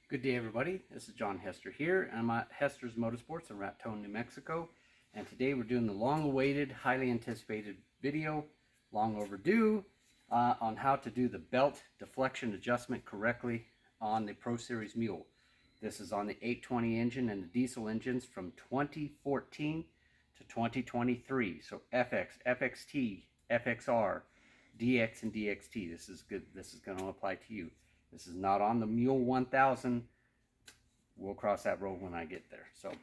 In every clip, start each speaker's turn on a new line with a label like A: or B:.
A: Good day, everybody. This is John Hester here, and I'm at Hester's Motorsports in Raton, New Mexico. And today we're doing the long-awaited, highly anticipated video, long overdue, on how to do the belt deflection adjustment correctly on the Pro Series Mule. This is on the 820 engine and the diesel engines from 2014 to 2023. So FX, FXT, FXR, DX, and DXT. This is good. This is going to apply to you. This is not on the Mule 1000. We'll cross that road when I get there. So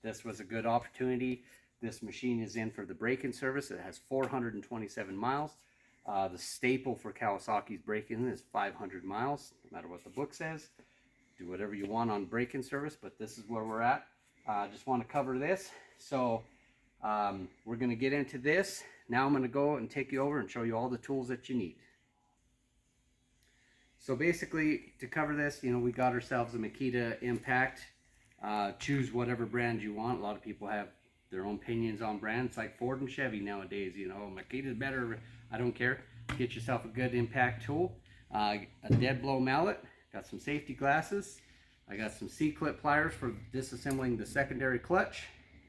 A: this was a good opportunity. This machine is in for the break-in service. It has 427 miles. The staple for Kawasaki's break-in is 500 miles, no matter what the book says. Do whatever you want on break-in service, but this is where we're at. I just want to cover this. So we're going to get into this. Now I'm going to go and take you over and show you all the tools that you need. So basically, to cover this, we got ourselves a Makita Impact. Choose whatever brand you want. A lot of people have their own opinions on brands, like Ford and Chevy nowadays. Makita's better. I don't care. Get yourself a good impact tool. A dead blow mallet. Got some safety glasses. I got some C-clip pliers for disassembling the secondary clutch.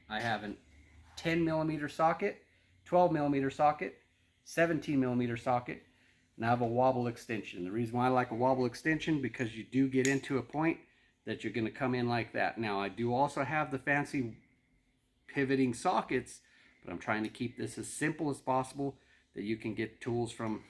A: I have a 10mm socket, 12mm socket, 17mm socket. And I have a wobble extension. The reason why I like a wobble extension, because you do get into a point that you're going to come in like that. Now I do also have the fancy pivoting sockets, but I'm trying to keep this as simple as possible, that you can get tools from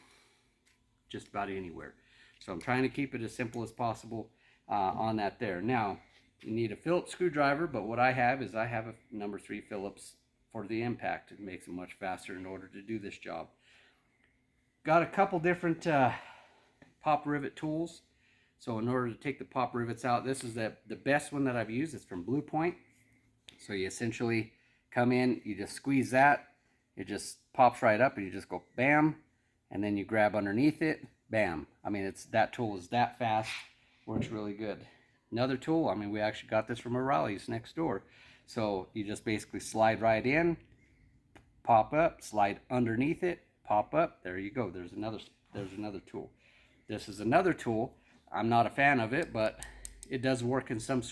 A: just about anywhere. So I'm trying to keep it as simple as possible on that there. Now you need a Phillips screwdriver, but what I have is I have a number 3 Phillips for the impact. It makes it much faster in order to do this job. Got a couple different pop rivet tools. So in order to take the pop rivets out, this is the best one that I've used. It's from Blue Point. So you essentially come in, you just squeeze that, it just pops right up, and you just go bam, and then you grab underneath it, bam. I mean, that tool is that fast, works really good. Another tool, we actually got this from O'Reilly's next door. So you just basically slide right in, pop up, slide underneath it, pop up, there you go. There's another tool. This is another tool. I'm not a fan of it, but it does work in some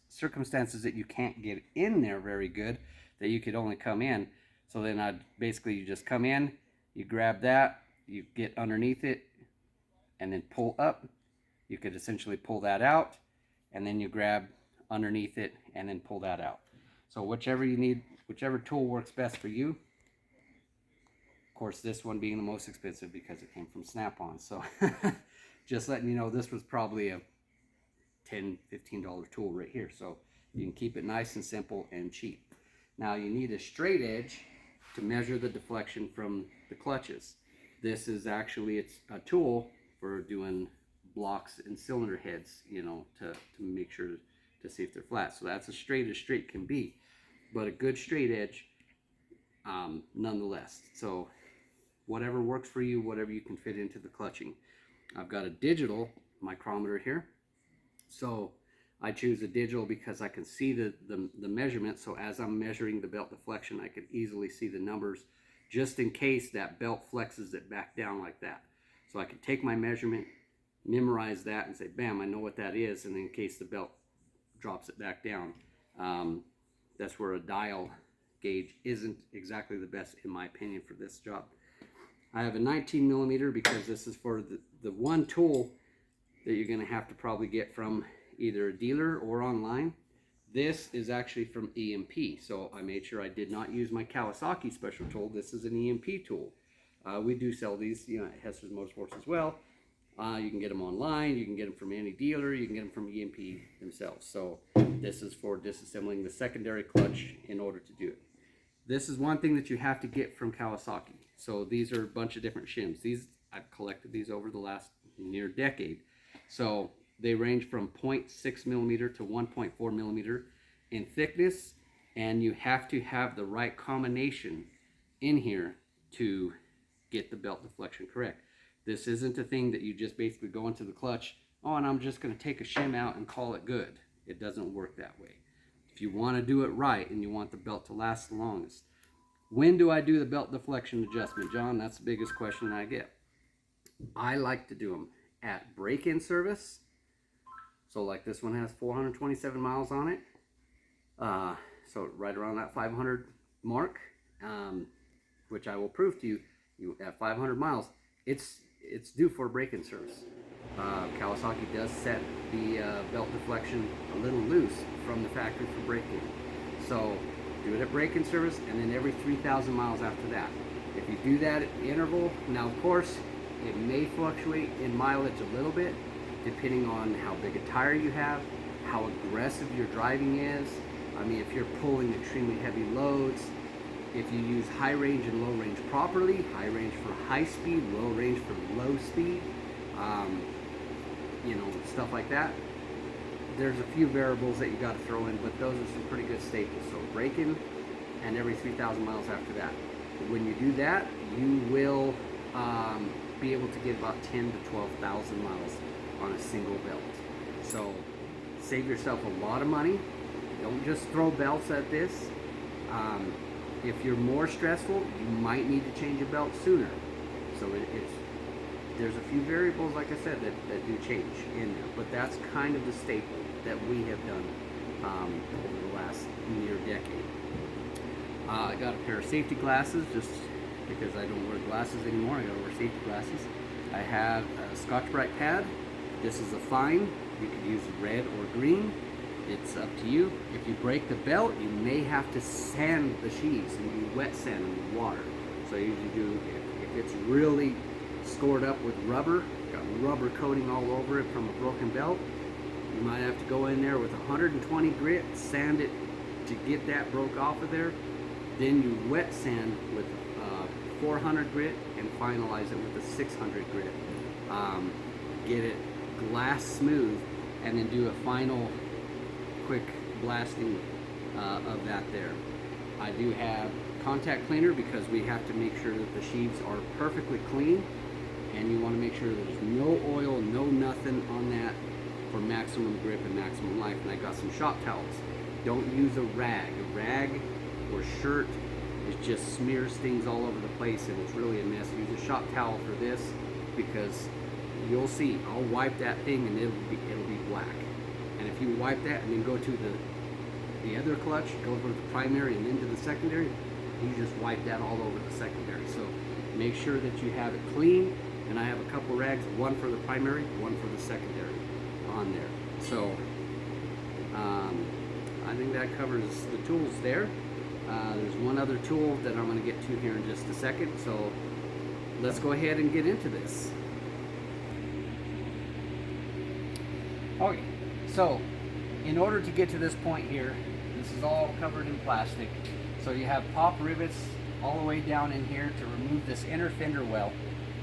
A: circumstances that you can't get in there very good, that you could only come in. So then you just come in, you grab that, you get underneath it, and then pull up. You could essentially pull that out, and then you grab underneath it and then pull that out. So whichever you need, whichever tool works best for you. Of course, this one being the most expensive because it came from Snap-on. So just letting you know, this was probably a $10, $15 tool right here. So you can keep it nice and simple and cheap. Now you need a straight edge to measure the deflection from the clutches. This is actually, it's a tool for doing blocks and cylinder heads, to make sure to see if they're flat. So that's as straight can be, but a good straight edge nonetheless. So whatever works for you, whatever you can fit into the clutching. I've got a digital micrometer here. So I choose a digital because I can see the measurement. So as I'm measuring the belt deflection, I can easily see the numbers, just in case that belt flexes it back down like that. So I can take my measurement, memorize that, and say, bam, I know what that is. And in case the belt drops it back down, that's where a dial gauge isn't exactly the best, in my opinion, for this job. I have a 19mm because this is for the one tool that you're going to have to probably get from either a dealer or online. This is actually from EMP, so I made sure I did not use my Kawasaki special tool. This is an EMP tool. We do sell these, at Hester's Motorsports as well. You can get them online, you can get them from any dealer, you can get them from EMP themselves. So this is for disassembling the secondary clutch in order to do it. This is one thing that you have to get from Kawasaki. So these are a bunch of different shims. I've collected these over the last near decade. So they range from 0.6mm to 1.4mm in thickness, and you have to have the right combination in here to get the belt deflection correct. This isn't a thing that you just basically go into the clutch, and I'm just going to take a shim out and call it good. It doesn't work that way. If you want to do it right and you want the belt to last the longest, when do I do the belt deflection adjustment, John? That's the biggest question I get. I like to do them at break-in service So like this one has 427 miles on it. So right around that 500 mark, which I will prove to you, at 500 miles, it's due for a break-in service. Kawasaki does set the belt deflection a little loose from the factory for break-in. So do it at break-in service, and then every 3,000 miles after that. If you do that interval, now of course, it may fluctuate in mileage a little bit, depending on how big a tire you have, how aggressive your driving is. I mean, if you're pulling extremely heavy loads, if you use high range and low range properly, high range for high speed, low range for low speed, you know, stuff like that. There's a few variables that you got to throw in, but those are some pretty good staples. So break-in and every 3,000 miles after that. When you do that, you will be able to get about 10 to 12,000 miles on a single belt. So save yourself a lot of money. Don't just throw belts at this. If you're more stressful, you might need to change your belt sooner. So there's a few variables, like I said, that do change in there, but that's kind of the staple that we have done over the last near decade. I got a pair of safety glasses just because I don't wear glasses anymore. I gotta wear safety glasses. I have a Scotch-Brite pad. This is a fine. You could use red or green. It's up to you. If you break the belt, you may have to sand the sheaves, and you wet sand them with water. So you usually do, if it's really scored up with rubber, got rubber coating all over it from a broken belt, you might have to go in there with 120 grit, sand it to get that broke off of there. Then you wet sand with 400 grit and finalize it with a 600 grit. Get it glass smooth, and then do a final quick blasting of that there. I do have contact cleaner because we have to make sure that the sheaves are perfectly clean, and you want to make sure there's no oil, no nothing on that for maximum grip and maximum life. And I got some shop towels. Don't use a rag. A rag or shirt, it just smears things all over the place and it's really a mess. Use a shop towel for this, because you'll see, I'll wipe that thing and it'll be black. And if you wipe that and then go to the other clutch, go over the primary and into the secondary, you just wipe that all over the secondary. So make sure that you have it clean, and I have a couple rags, one for the primary, one for the secondary on there. So I think that covers the tools there. There's one other tool that I'm going to get to here in just a second, so let's go ahead and get into this. Okay, so in order to get to this point here, this is all covered in plastic. So you have pop rivets all the way down in here to remove this inner fender well,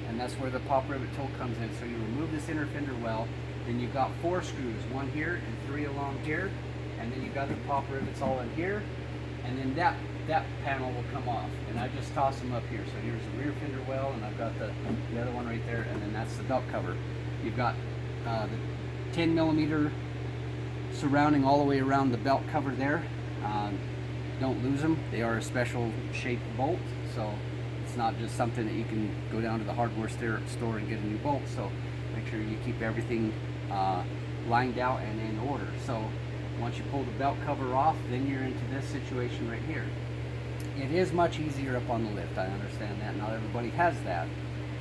A: and that's where the pop rivet tool comes in. So you remove this inner fender well, then you've got 4 screws, 1 here and 3 along here, and then you've got the pop rivets all in here, and then that panel will come off, and I just toss them up here. So here's the rear fender well, and I've got the other one right there, and then that's the belt cover. You've got the 10 millimeter surrounding all the way around the belt cover there. Don't lose them. They are a special shaped bolt, so it's not just something that you can go down to the hardware store and get a new bolt. So make sure you keep everything lined out and in order. So once you pull the belt cover off, then you're into this situation right here. It is much easier up on the lift. I understand that. Not everybody has that.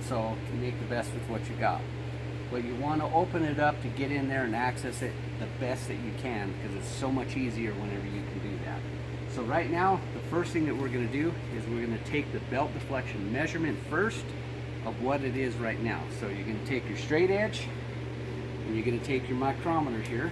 A: So you make the best with what you got. But you want to open it up to get in there and access it the best that you can, because it's so much easier whenever you can do that. So right now, the first thing that we're going to do is we're going to take the belt deflection measurement first of what it is right now. So you're going to take your straight edge, and you're going to take your micrometer here.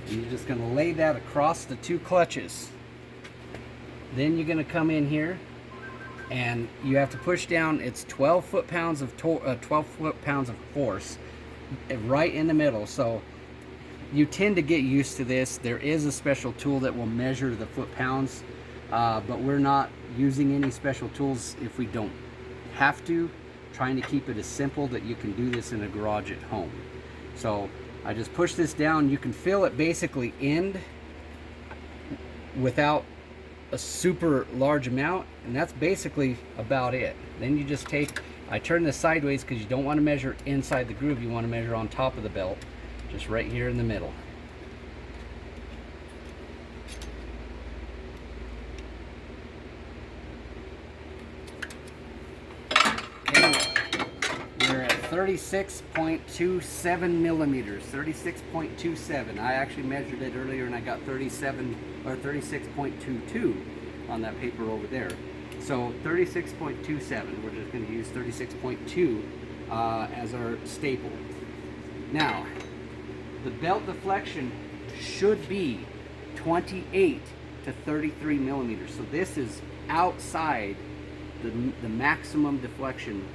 A: You're just going to lay that across the 2 clutches. Then you're going to come in here and you have to push down. It's 12 foot-pounds of force right in the middle. So you tend to get used to this. There is a special tool that will measure the foot-pounds, but we're not using any special tools if we don't have to. Trying to keep it as simple that you can do this in a garage at home. So I just push this down. You can feel it basically end without a super large amount, and that's basically about it. Then you just take, I turn this sideways because you don't want to measure inside the groove, you want to measure on top of the belt, just right here in the middle. We're at 36.27 millimeters, 36.27. I actually measured it earlier and I got 37 or 36.22 on that paper over there. So 36.27, we're just going to use 36.2 as our staple. Now, the belt deflection should be 28 to 33 millimeters. So this is outside the maximum deflection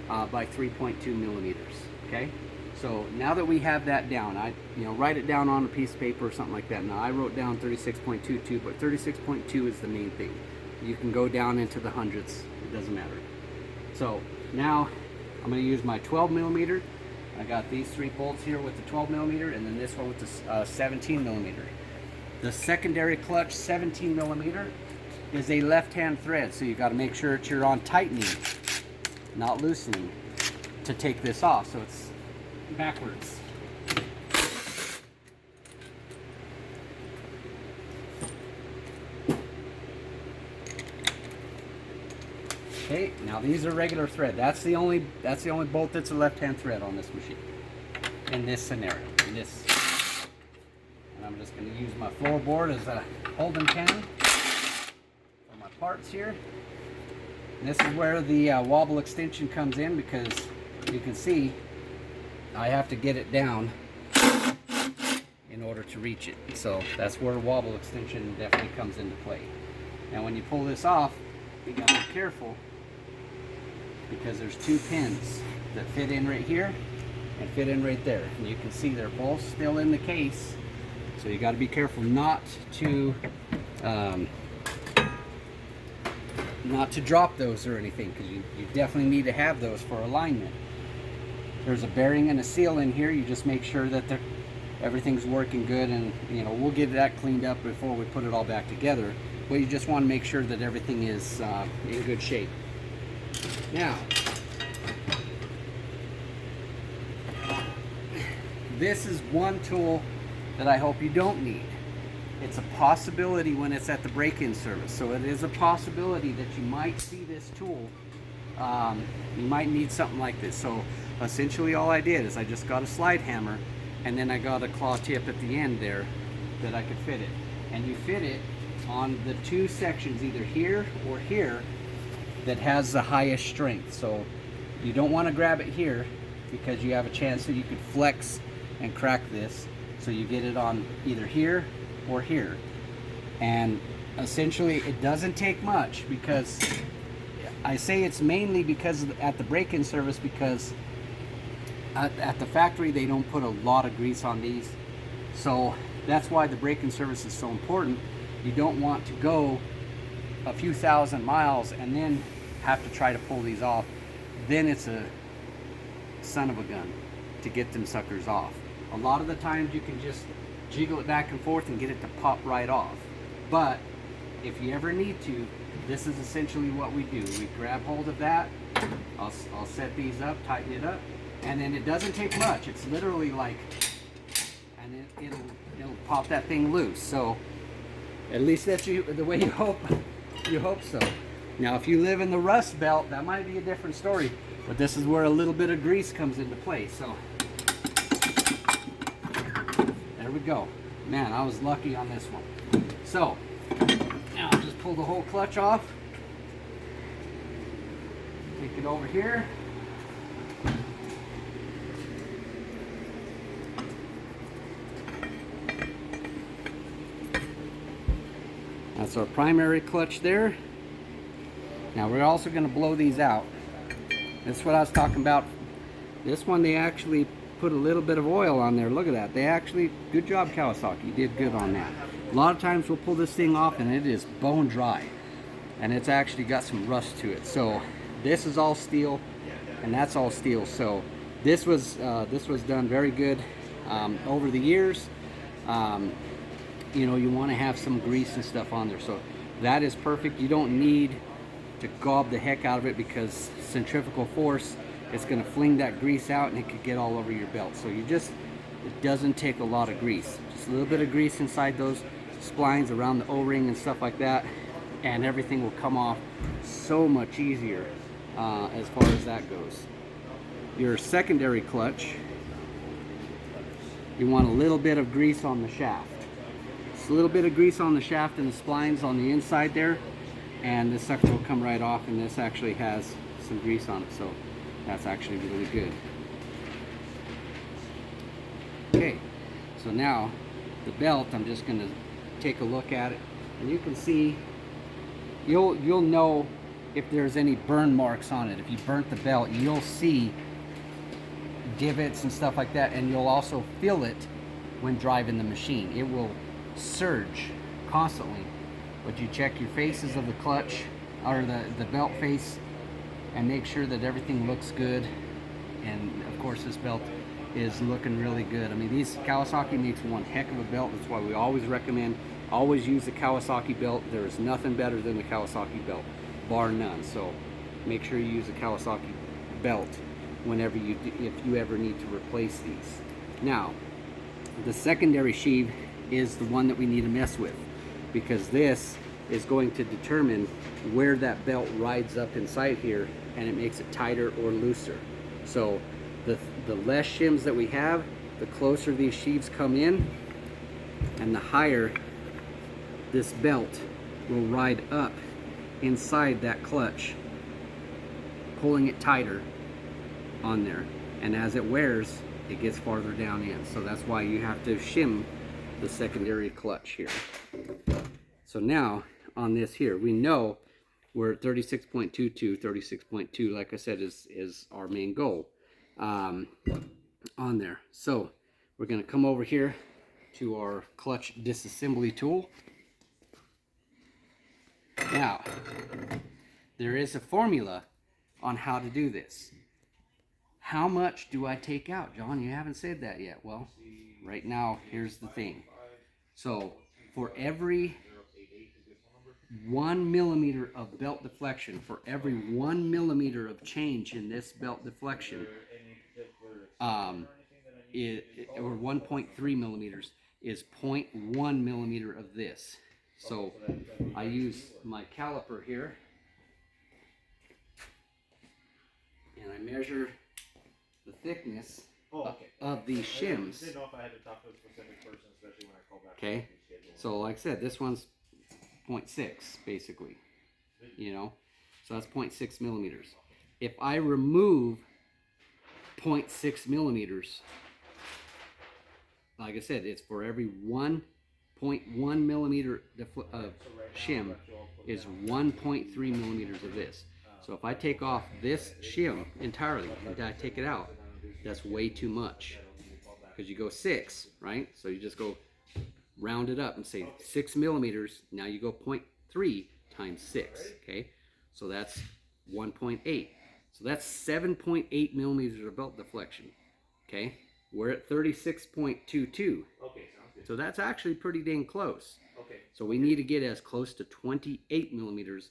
A: by 3.2 millimeters. Okay, so now that we have that down, I write it down on a piece of paper or something like that. Now I wrote down 36.22, but 36.2 is the main thing. You can go down into the hundredths, it doesn't matter. So now I'm going to use my 12 millimeter. I got these 3 bolts here with the 12 millimeter, and then this one with the 17 millimeter. The secondary clutch 17 millimeter is a left-hand thread, so you got to make sure that you're on tightening, not loosening, to take this off. So it's backwards. Okay, now these are regular thread. That's the only bolt that's a left-hand thread on this machine. In this scenario, and I'm just going to use my floorboard as a holding pin for my parts here. And this is where the wobble extension comes in, because you can see I have to get it down in order to reach it. So that's where wobble extension definitely comes into play. And when you pull this off, you got to be careful, because there's 2 pins that fit in right here and fit in right there. And you can see they're both still in the case. So you got to be careful not to drop those or anything, because you definitely need to have those for alignment. There's a bearing and a seal in here. You just make sure that everything's working good, and we'll get that cleaned up before we put it all back together. But you just want to make sure that everything is in good shape. Now, this is one tool that I hope you don't need. It's a possibility when it's at the break-in service. So it is a possibility that you might see this tool. You might need something like this. So essentially all I did is I just got a slide hammer, and then I got a claw tip at the end there that I could fit it. And you fit it on the 2 sections, either here or here, that has the highest strength. So you don't want to grab it here, because you have a chance that you could flex and crack this. So you get it on either here or here. And essentially it doesn't take much, because I say it's mainly because at the break-in service, because at the factory they don't put a lot of grease on these. So that's why the break-in service is so important. You don't want to go a few thousand miles and then have to try to pull these off. Then it's a son of a gun to get them suckers off. A lot of the times you can just jiggle it back and forth and get it to pop right off. But if you ever need to, this is essentially what we do. We grab hold of that. I'll set these up, tighten it up, and then it doesn't take much. It's literally like, and it'll pop that thing loose. So at least that's the way you hope so. Now if you live in the Rust Belt, that might be a different story, but this is where a little bit of grease comes into play. So there we go. Man, I was lucky on this one. So now I'll just pull the whole clutch off, take it over here, that's our primary clutch there. Now we're also going to blow these out. That's what I was talking about. This one they actually put a little bit of oil on there. Look at that. They actually, good job Kawasaki, you did good on that. A lot of times we'll pull this thing off and it is bone dry, and it's actually got some rust to it. So this is all steel and that's all steel. So this was done very good. Over the years, you know, you want to have some grease and stuff on there. So that is perfect. You don't need to gob the heck out of it, because centrifugal force is going to fling that grease out and it could get all over your belt. So you just, it doesn't take a lot of grease. Just a little bit of grease inside those splines around the O-ring and stuff like that, and everything will come off so much easier as far as that goes. Your secondary clutch, you want a little bit of grease on the shaft. Just a little bit of grease on the shaft and the splines on the inside there, and this sucker will come right off, and this actually has some grease on it, so that's actually really good. Okay, so now the belt, I'm just going to take a look at it, and you can see, you'll know if there's any burn marks on it. If you burnt the belt, you'll see divots and stuff like that, and you'll also feel it when driving the machine. It will surge constantly, but you check your faces of the clutch or the belt face and make sure that everything looks good. And of course this belt is looking really good. I mean, Kawasaki makes one heck of a belt. That's why we always recommend, always use the Kawasaki belt. There is nothing better than the Kawasaki belt, bar none. So make sure you use a Kawasaki belt whenever you do, if you ever need to replace these. Now, the secondary sheave is the one that we need to mess with, because this is going to determine where that belt rides up inside here, and it makes it tighter or looser. So the less shims that we have, the closer these sheaves come in, and the higher this belt will ride up inside that clutch, pulling it tighter on there. And as it wears, it gets farther down in. So that's why you have to shim the secondary clutch here. So now on this here, we know we're at 36.22, 36.2, like I said, is our main goal on there. So we're going to come over here to our clutch disassembly tool. Now, there is a formula on how to do this. How much do I take out, John? You haven't said that yet. Well, right now, here's the thing. So for every 1 millimeter of belt deflection, for every 1 millimeter of change in this belt deflection, or 1.3 millimeters is 0.1 millimeter of this. So I use my caliper here, and I measure the thickness of these shims. I didn't know if I had to talk to a specific person, especially when I call back. Okay, so like I said, this one's 0.6 basically, you know, so that's 0.6 millimeters. If I remove 0.6 millimeters, like I said, it's for every 1.1 millimeter of shim is 1.3 millimeters of this. So if I take off this shim entirely and I take it out, that's way too much, because you go 6, right? So you just go round it up and say 6 millimeters. Now you go 0.3 times 6, okay? So that's 1.8. So that's 7.8 millimeters of belt deflection, okay? We're at 36.22. Okay, sounds good. So that's actually pretty dang close. Okay. So we need to get as close to 28 millimeters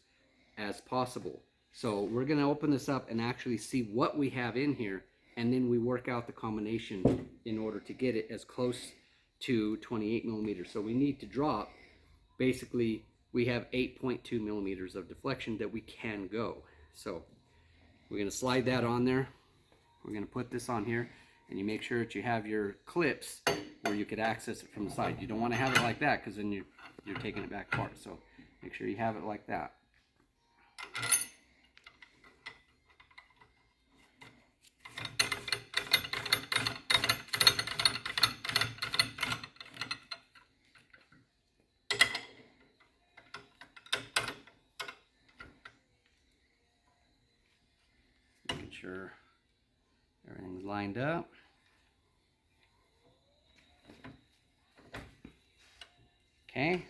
A: as possible. So we're going to open this up and actually see what we have in here, and then we work out the combination in order to get it as close to 28 millimeters. So we need to drop, basically, we have 8.2 millimeters of deflection that we can go. So we're going to slide that on there. We're going to put this on here, and you make sure that you have your clips where you could access it from the side. You don't want to have it like that, because then you're taking it back apart. So make sure you have it like that. Making sure everything's lined up. Okay,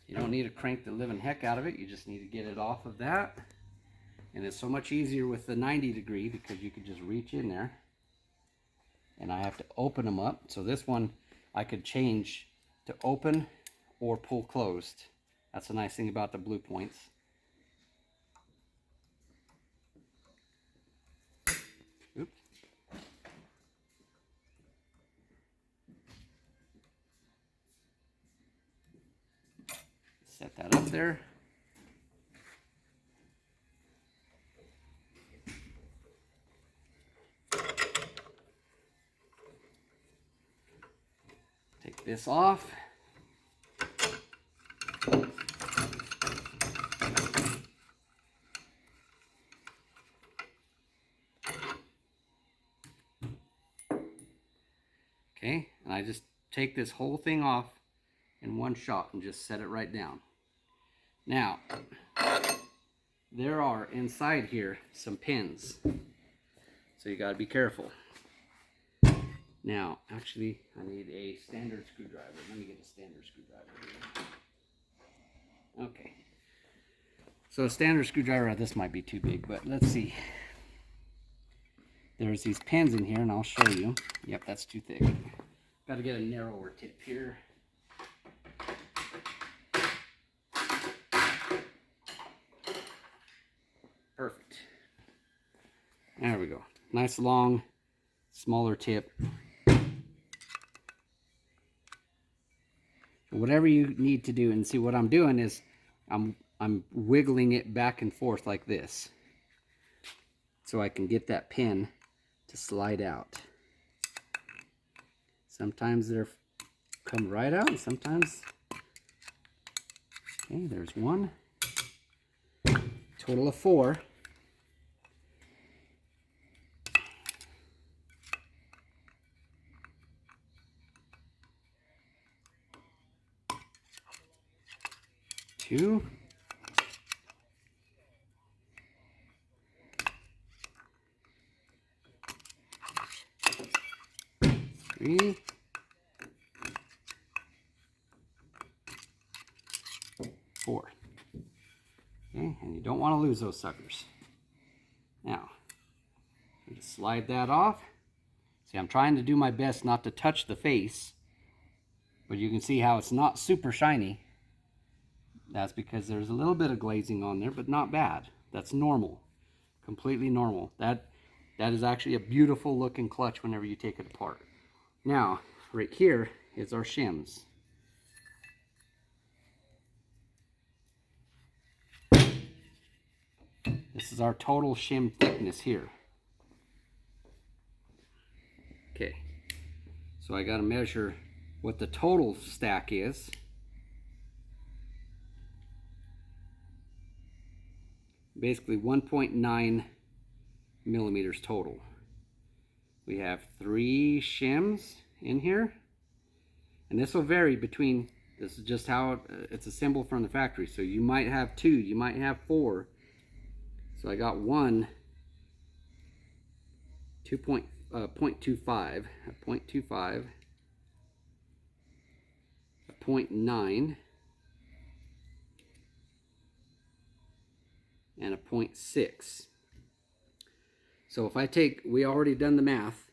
A: you don't need to crank the living heck out of it, you just need to get it off of that. And it's so much easier with the 90 degree, because you could just reach in there and I have to open them up. So this one I could change to open or pull closed. That's the nice thing about the blue points. Oops. Set that up there. Take this off. Okay, and I just take this whole thing off in one shot and just set it right down. Now, there are inside here some pins, so you got to be careful. Now, actually, I need a standard screwdriver. Let me get a standard screwdriver here. Okay. So a standard screwdriver, this might be too big, but let's see. There's these pins in here, and I'll show you. Yep, that's too thick. Got to get a narrower tip here. Perfect. There we go. Nice long, smaller tip. Whatever you need to do, and see what I'm doing is I'm wiggling it back and forth like this, so I can get that pin to slide out. Sometimes they're come right out, and sometimes. Okay, there's one. Total of 4. Two. 3. 4. Okay, and you don't want to lose those suckers. Now, just slide that off. See, I'm trying to do my best not to touch the face, but you can see how it's not super shiny. That's because there's a little bit of glazing on there, but not bad. That's normal, completely normal. That is actually a beautiful looking clutch whenever you take it apart. Now, right here is our shims. This is our total shim thickness here. Okay, so I got to measure what the total stack is. Basically 1.9 millimeters total. We have 3 shims in here, and this will vary between, this is just how it's assembled from the factory, so you might have 2, you might have 4. So I got 1 0.25, a 0.25, a 0.9, and a 0.6. So if I take, we already done the math,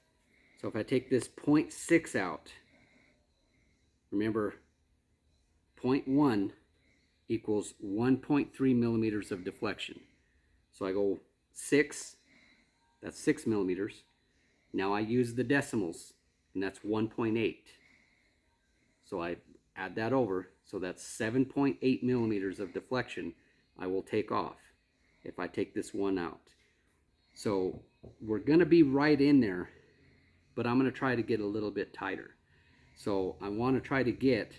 A: so if I take this 0.6 out, remember 0.1 equals 1.3 millimeters of deflection. So I go 6, that's 6 millimeters. Now I use the decimals, and that's 1.8. So I add that over, so that's 7.8 millimeters of deflection I will take off if I take this one out. So we're going to be right in there, but I'm going to try to get a little bit tighter. So I want to try to get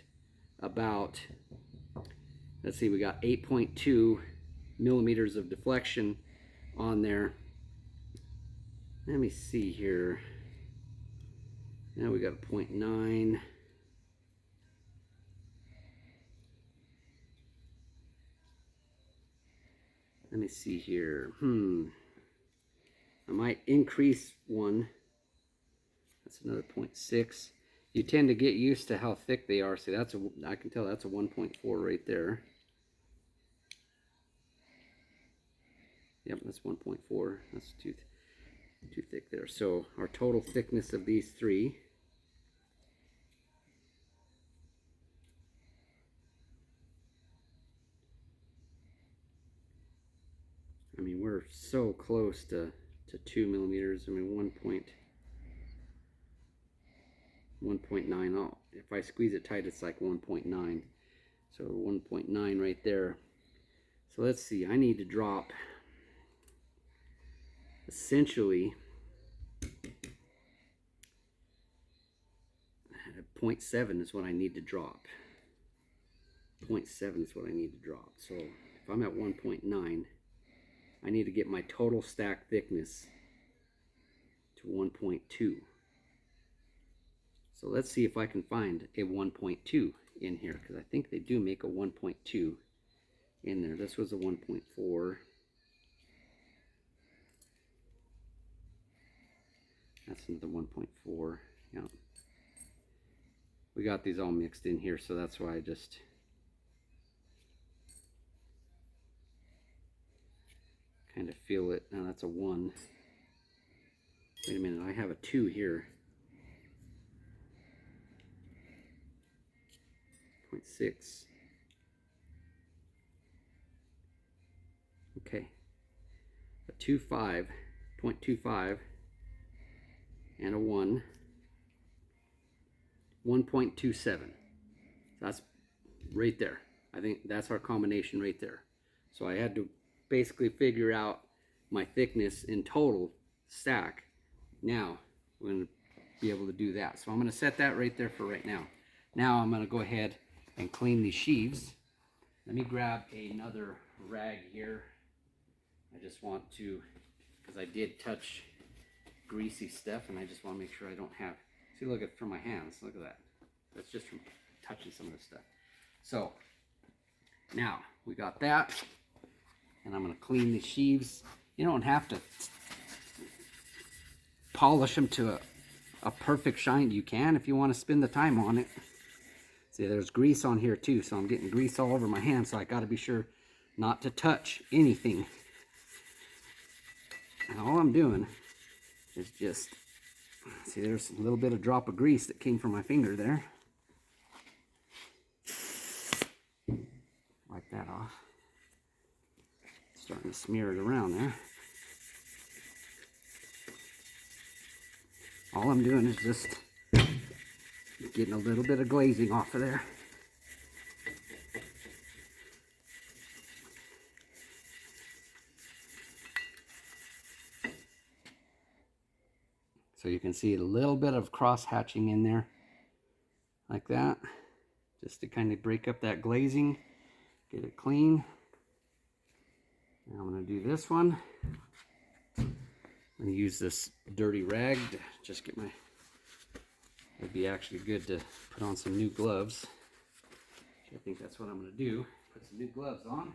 A: about, let's see, we got 8.2 millimeters of deflection on there. Let me see here. Now we got a 0.9. Let me see here. I might increase one. That's another 0.6. You tend to get used to how thick they are. See, that's I can tell that's a 1.4 right there. Yep, that's 1.4. That's 2. too thick there. So our total thickness of these three, I mean, we're so close to 2 millimeters. I mean, 1.9. Oh, if I squeeze it tight, it's like 1.9. So 1.9 right there. So let's see, I need to drop essentially 0.7 is what I need to drop. 0.7 is what I need to drop. So if I'm at 1.9, I need to get my total stack thickness to 1.2. So let's see if I can find a 1.2 in here, because I think they do make a 1.2 in there. This was a 1.4. That's another 1.4. Yeah. We got these all mixed in here, so that's why I just kind of feel it. Now that's a 1. Wait a minute, I have a 2 here. 0.6. Okay. A 2.5, 0.25, and a 1. 1.27. That's right there. I think that's our combination right there. So I had to basically figure out my thickness in total stack. Now we're going to be able to do that. So I'm going to set that right there for right now. Now I'm going to go ahead and clean these sheaves. Let me grab another rag here. I just want to, because I did touch greasy stuff, and I just want to make sure I don't have, see, look at from my hands, look at that. That's just from touching some of this stuff. So now we got that, and I'm going to clean the sheaves. You don't have to polish them to a perfect shine. You can if you want to spend the time on it. See, there's grease on here too, so I'm getting grease all over my hands, so I got to be sure not to touch anything. And all I'm doing is just, see, there's a little bit of drop of grease that came from my finger there. Wipe that off. Starting to smear it around there. All I'm doing is just getting a little bit of glazing off of there. So you can see a little bit of cross hatching in there, like that, just to kind of break up that glazing, get it clean. Now I'm going to do this one. I'm going to use this dirty rag to just get my, it'd be actually good to put on some new gloves. I think that's what I'm going to do, put some new gloves on.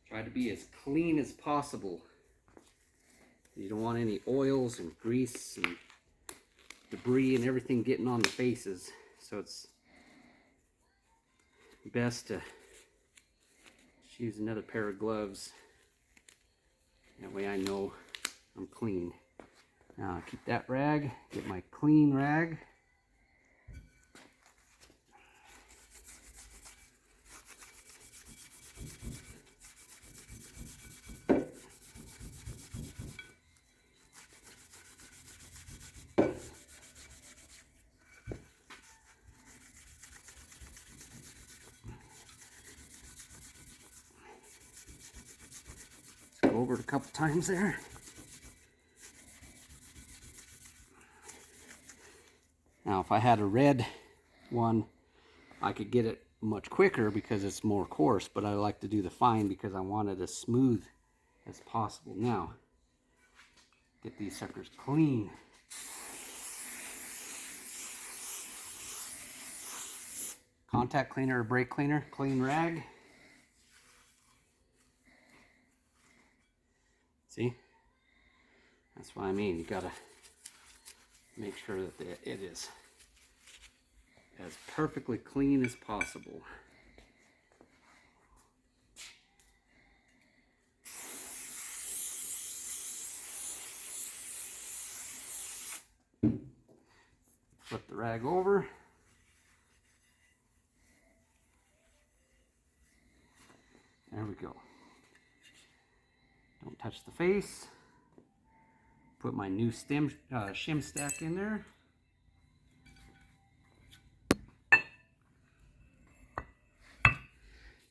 A: Try to be as clean as possible. You don't want any oils and grease and debris and everything getting on the faces. So it's best to just use another pair of gloves. That way I know I'm clean. Now I'll keep that rag, get my clean rag. Over it a couple times there. Now if I had a red one, I could get it much quicker because it's more coarse, but I like to do the fine because I want it as smooth as possible. Now get these suckers clean. Contact cleaner or brake cleaner, clean rag. See? That's what I mean. You gotta make sure that it is as perfectly clean as possible. Flip the rag over. There we go. Don't touch the face. Put my new shim stack in there.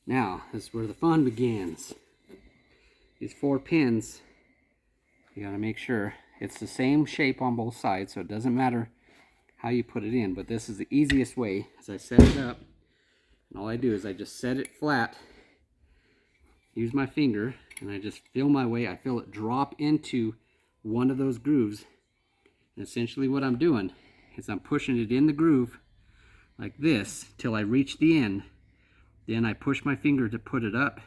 A: Now, this is where the fun begins. These 4 pins, you gotta make sure it's the same shape on both sides, so it doesn't matter how you put it in, but this is the easiest way. As I set it up, and all I do is I just set it flat, use my finger, and I just feel my way. I feel it drop into one of those grooves, and essentially what I'm doing is I'm pushing it in the groove like this till I reach the end. Then I push my finger to put it up,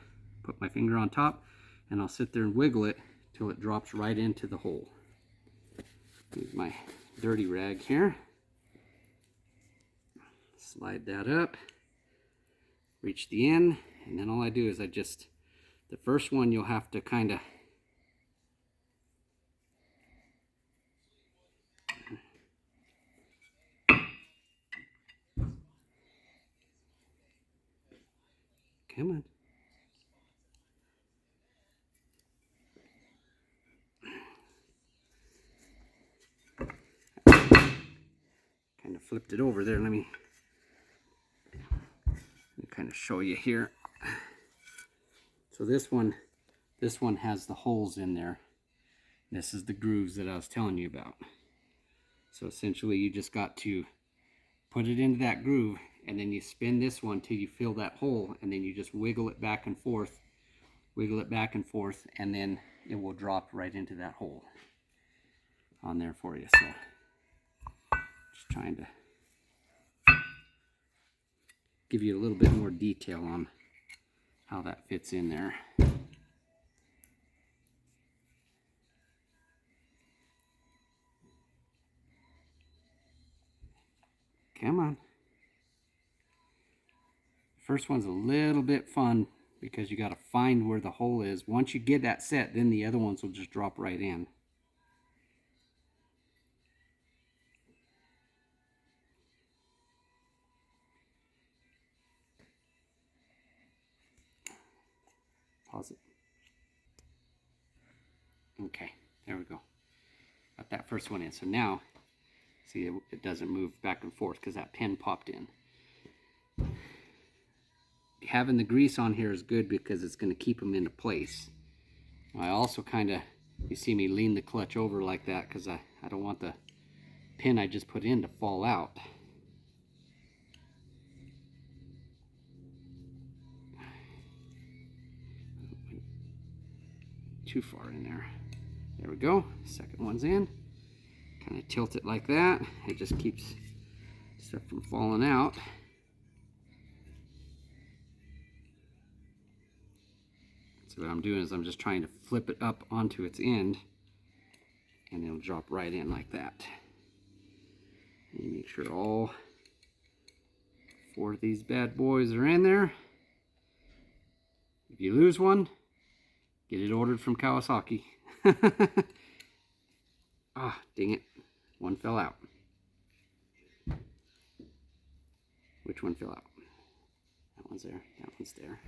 A: put my finger on top, and I'll sit there and wiggle it till it drops right into the hole. Use my dirty rag here. Slide that up, reach the end, and then all I do is I just, the first one you'll have to kind of come on. Kind of flipped it over there. Let me kind of show you here. So this one has the holes in there. This is the grooves that I was telling you about. So essentially you just got to put it into that groove, and then you spin this one till you fill that hole, and then you just wiggle it back and forth, and then it will drop right into that hole on there for you. So just trying to give you a little bit more detail on how that fits in there. Come on. First one's a little bit fun because you got to find where the hole is. Once you get that set, then the other ones will just drop right in. Pause it. Okay, there we go. Got that first one in. So now, see, it doesn't move back and forth because that pin popped in. Having the grease on here is good because it's going to keep them into place. I also kind of, you see me lean the clutch over like that because I don't want the pin I just put in to fall out. Too far in there. There we go. Second one's in. Kind of tilt it like that. It just keeps stuff from falling out. So what I'm doing is I'm just trying to flip it up onto its end, and it'll drop right in like that. And make sure all 4 of these bad boys are in there. If you lose one, get it ordered from Kawasaki. Ah, dang it. One fell out. Which one fell out? That one's there. That one's there.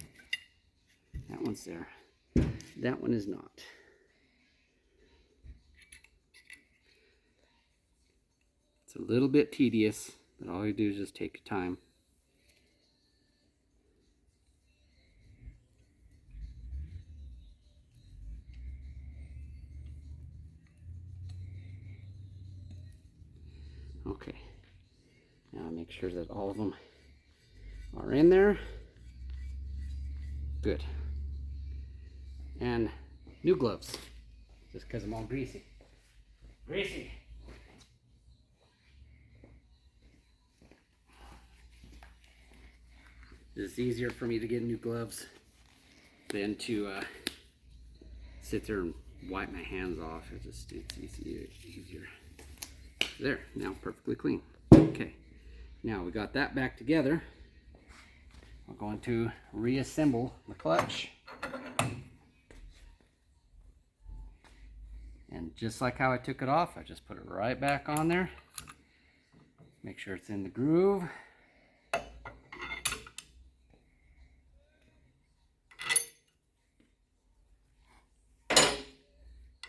A: That one's there. That one is not. It's a little bit tedious, but all you do is just take your time. Okay. Now make sure that all of them are in there. Good. And new gloves, just because I'm all greasy. Greasy. It's easier for me to get new gloves than to sit there and wipe my hands off. It's easier. There, now perfectly clean. Okay, now we got that back together. We're going to reassemble the clutch. And just like how I took it off, I just put it right back on there. Make sure it's in the groove.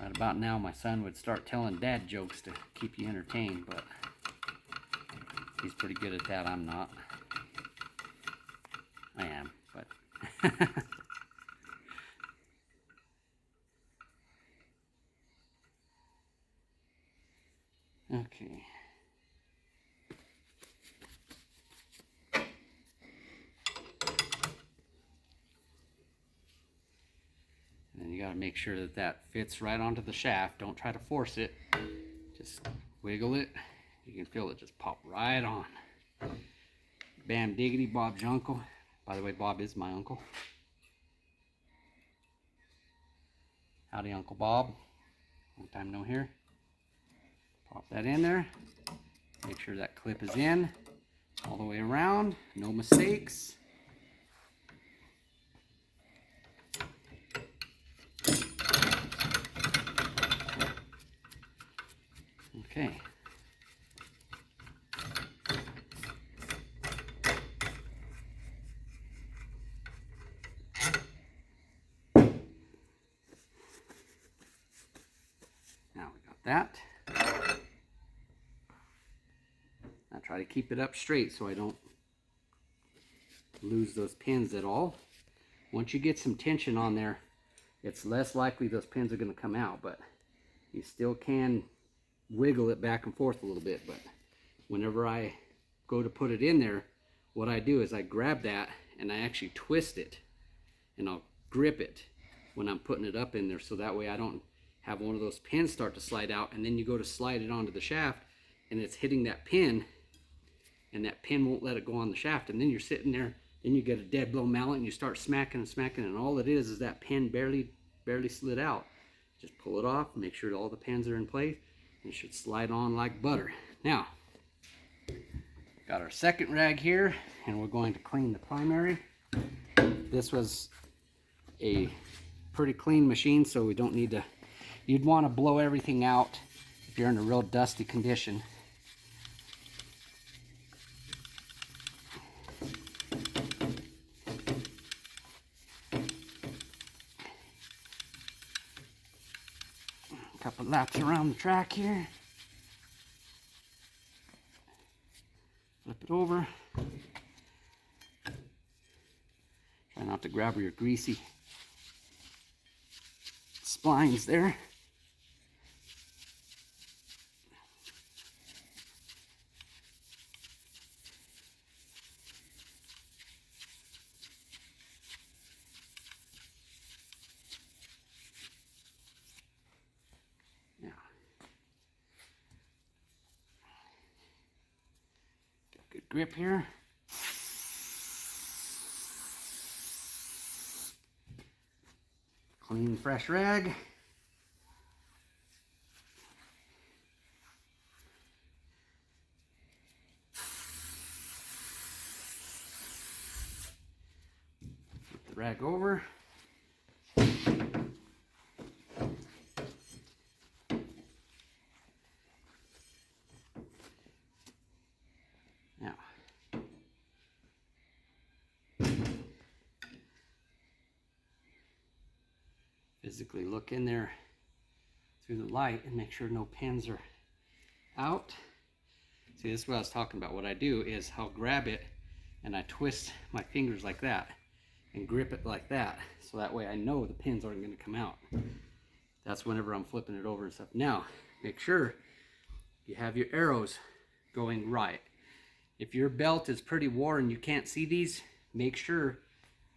A: Right about now, my son would start telling dad jokes to keep you entertained, but he's pretty good at that. I'm not. I am, but okay. And you got to make sure that that fits right onto the shaft. Don't try to force it. Just wiggle it. You can feel it just pop right on. Bam diggity, Bob's your uncle. By the way, Bob is my uncle. Howdy, Uncle Bob. Long time no hear. Pop that in there. Make sure that clip is in all the way around. No mistakes. Okay. Now we got that. Now try to keep it up straight so I don't lose those pins at all. Once you get some tension on there, it's less likely those pins are going to come out, but you still can wiggle it back and forth a little bit. But whenever I go to put it in there, what I do is I grab that and I actually twist it, and I'll grip it when I'm putting it up in there, so that way I don't have one of those pins start to slide out, and then you go to slide it onto the shaft and it's hitting that pin, and that pin won't let it go on the shaft, and then you're sitting there, then you get a dead blow mallet and you start smacking and smacking, and all it is that pin barely slid out. Just pull it off, make sure all the pins are in place, and it should slide on like butter. Now, got our second rag here, and we're going to clean the primary. This was a pretty clean machine, so we don't need to, you'd want to blow everything out if you're in a real dusty condition. Couple laps around the track here. Flip it over. Try not to grab your greasy splines there. Good grip here. Clean, fresh rag. Flip the rag over. Now, physically look in there through the light and make sure no pins are out. See, this is what I was talking about. What I do is I'll grab it and I twist my fingers like that and grip it like that, so that way I know the pins aren't going to come out. That's whenever I'm flipping it over and stuff. Now, make sure you have your arrows going right. If your belt is pretty worn and you can't see these, make sure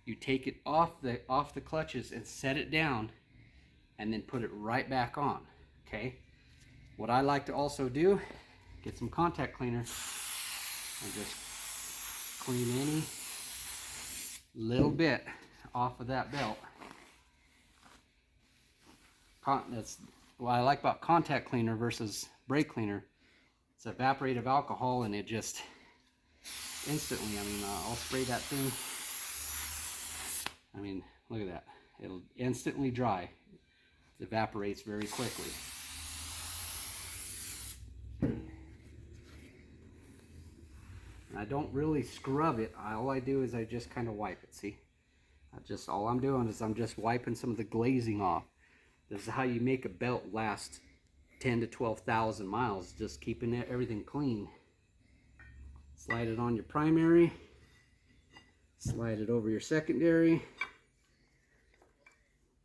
A: you take it off the clutches and set it down, and then put it right back on. Okay. What I like to also do, get some contact cleaner and just clean any little bit off of that belt. That's what I like about contact cleaner versus brake cleaner. It's evaporative alcohol, and it just instantly, I mean, I'll spray that thing. I mean, look at that. It'll instantly dry. It evaporates very quickly. I don't really scrub it. All I do is I just kind of wipe it. See, all I'm doing is I'm just wiping some of the glazing off. This is how you make a belt last 10 to 12,000 miles, just keeping everything clean. Slide it on your primary, slide it over your secondary,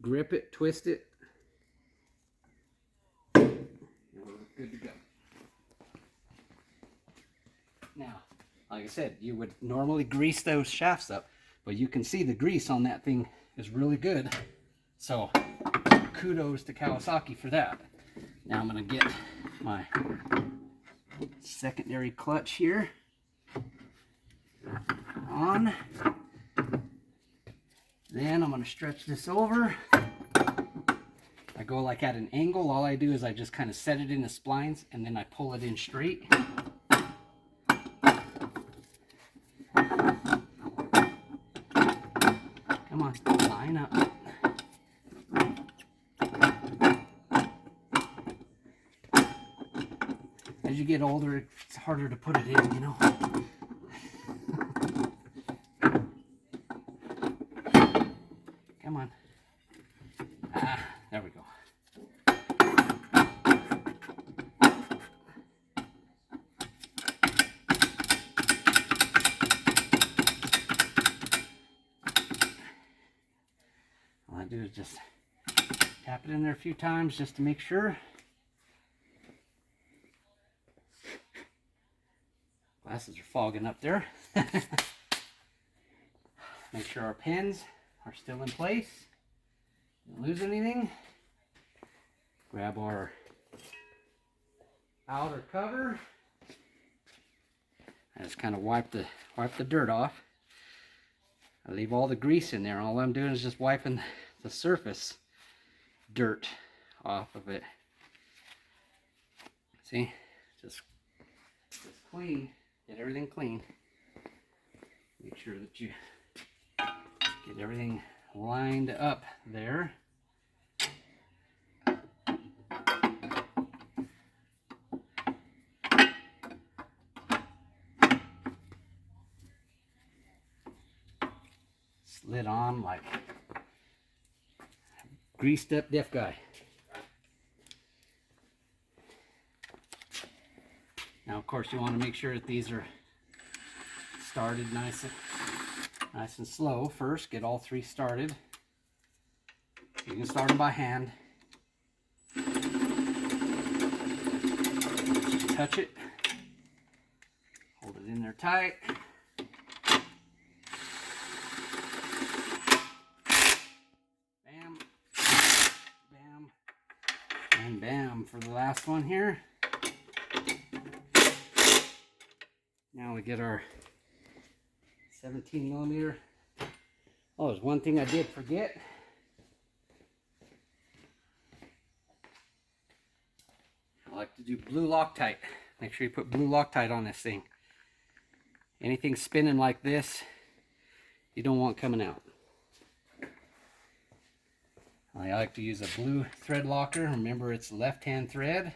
A: grip it, twist it, and we're good to go. Now, like I said, you would normally grease those shafts up, but you can see the grease on that thing is really good. So kudos to Kawasaki for that. Now I'm going to get my secondary clutch here on. Then I'm going to stretch this over. I go like at an angle. All I do is I just kind of set it in the splines and then I pull it in straight. Come on, line up. As you get older, it's harder to put it in, you know. Come on. There we go. All I do is just tap it in there a few times just to make sure. Glasses are fogging up there. Make sure our pins are still in place. Don't lose anything. Grab our outer cover. I just kind of wipe the dirt off. I leave all the grease in there. All I'm doing is just wiping the surface dirt off of it. See, just clean. Get everything clean. Make sure that you get everything lined up there. Slid on like greased up deaf guy. Now, of course, you want to make sure that these are started nice and slow. First, get all three started. You can start them by hand. Touch it. Hold it in there tight. Bam, bam, and bam for the last one here. Now we get our 17 millimeter. Oh, there's one thing I did forget. I like to do blue Loctite. Make sure you put blue Loctite on this thing. Anything spinning like this, you don't want coming out. I like to use a blue thread locker. Remember, it's left-hand thread.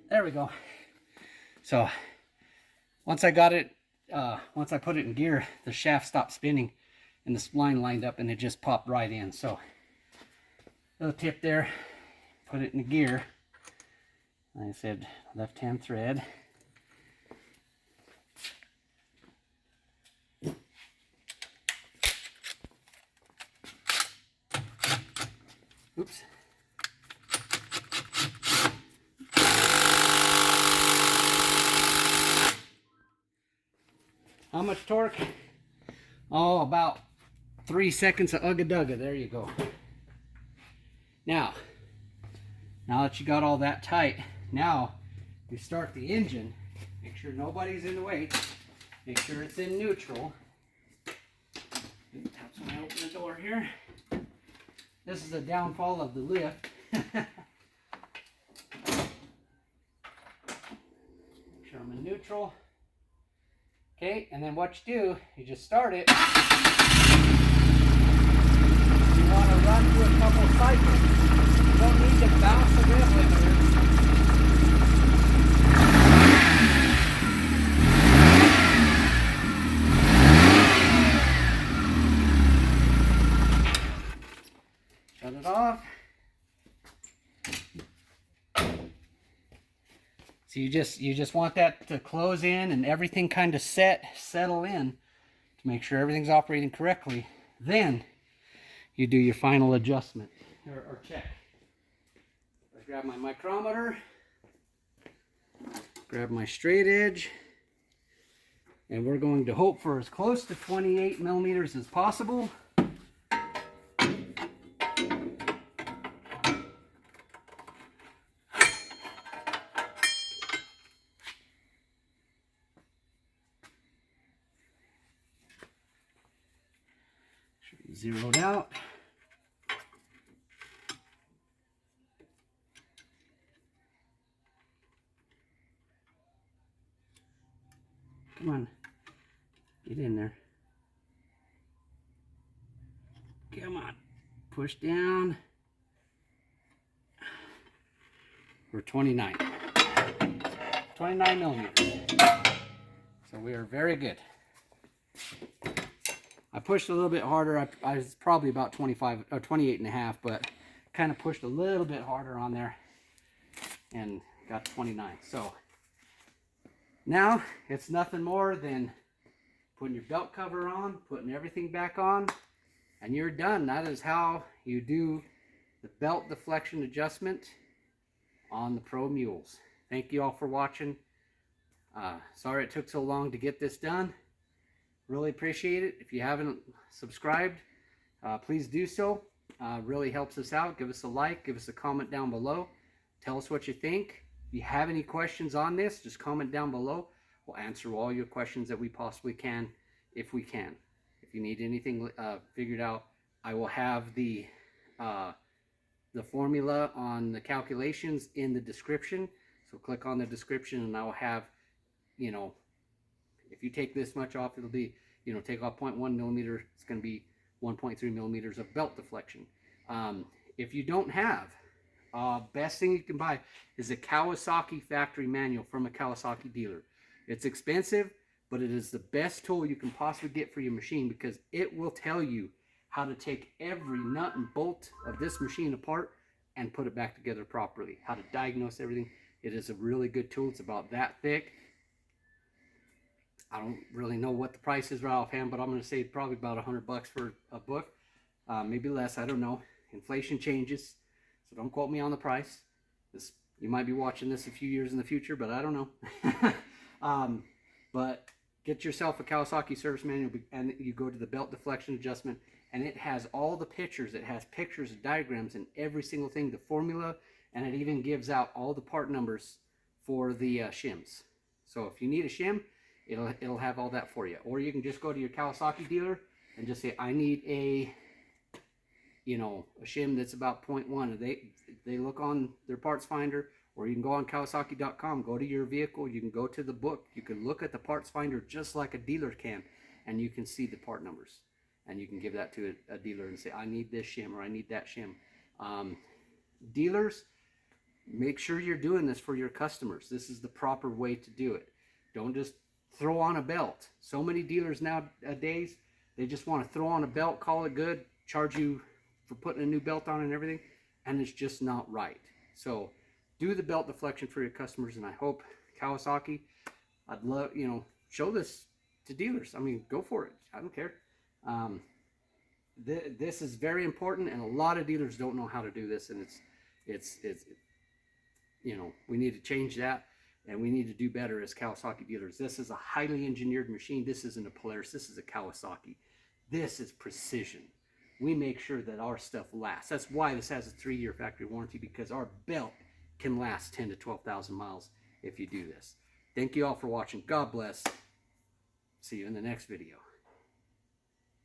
A: There we go. So once I got it, once I put it in gear, the shaft stopped spinning and the spline lined up and it just popped right in. So little tip there, put it in gear. Like I said, left-hand thread. Oops. How much torque? Oh, about 3 seconds of ugga-dugga. There you go. Now that you got all that tight, now you start the engine. Make sure nobody's in the way. Make sure it's in neutral. That's when I open the door here. This is a downfall of the lift. Make sure I'm in neutral. Okay, and then what you do, you just start it. You want to run through a couple cycles. You don't need to bounce the rev limiter. it off. So you just want that to close in and everything kind of settle in to make sure everything's operating correctly. Then you do your final adjustment or check. I grab my micrometer, grab my straight edge, and we're going to hope for as close to 28 millimeters as possible. Should be zeroed out. Come on, get in there. Come on, push down. We're 29 millimeters. So we are very good. I pushed a little bit harder. I was probably about 25 or 28 and a half, but kind of pushed a little bit harder on there and got 29. So now it's nothing more than putting your belt cover on, putting everything back on, and you're done. That is how you do the belt deflection adjustment on the Pro Mules. Thank you all for watching. Sorry it took so long to get this done. Really appreciate it. If you haven't subscribed, please do so. Really helps us out. Give us a like, give us a comment down below. Tell us what you think. If you have any questions on this, just comment down below. We'll answer all your questions that we possibly can, if we can. If you need anything figured out, I will have the formula on the calculations in the description. So click on the description and I will have, you know, if you take this much off, it'll be, you know, take off 0.1 millimeter, it's going to be 1.3 millimeters of belt deflection. If you don't have, best thing you can buy is a Kawasaki factory manual from a Kawasaki dealer. It's expensive, but it is the best tool you can possibly get for your machine because it will tell you how to take every nut and bolt of this machine apart and put it back together properly, how to diagnose everything. It is a really good tool. It's about that thick. I don't really know what the price is right offhand, but I'm going to say probably about $100 for a book, maybe less. I don't know. Inflation changes, so don't quote me on the price. You might be watching this a few years in the future, but I don't know. But get yourself a Kawasaki service manual, and you go to the belt deflection adjustment, and it has all the pictures. It has pictures and diagrams and every single thing, the formula, and it even gives out all the part numbers for the shims. So if you need a shim, it'll have all that for you. Or you can just go to your Kawasaki dealer and just say, I need a, you know, a shim that's about 0.1. They look on their parts finder, or you can go on Kawasaki.com, go to your vehicle, you can go to the book, you can look at the parts finder just like a dealer can, and you can see the part numbers. And you can give that to a dealer and say, I need this shim or I need that shim. Dealers, make sure you're doing this for your customers. This is the proper way to do it. Don't just throw on a belt. So many dealers nowadays, they just want to throw on a belt, call it good, charge you for putting a new belt on and everything, and it's just not right. So do the belt deflection for your customers, and I hope Kawasaki, I'd love, you know, show this to dealers. I mean, go for it. I don't care. This is very important, and a lot of dealers don't know how to do this, and it's you know, we need to change that. And we need to do better as Kawasaki dealers. This is a highly engineered machine. This isn't a Polaris. This is a Kawasaki. This is precision. We make sure that our stuff lasts. That's why this has a 3-year factory warranty, because our belt can last 10 to 12,000 miles if you do this. Thank you all for watching. God bless. See you in the next video.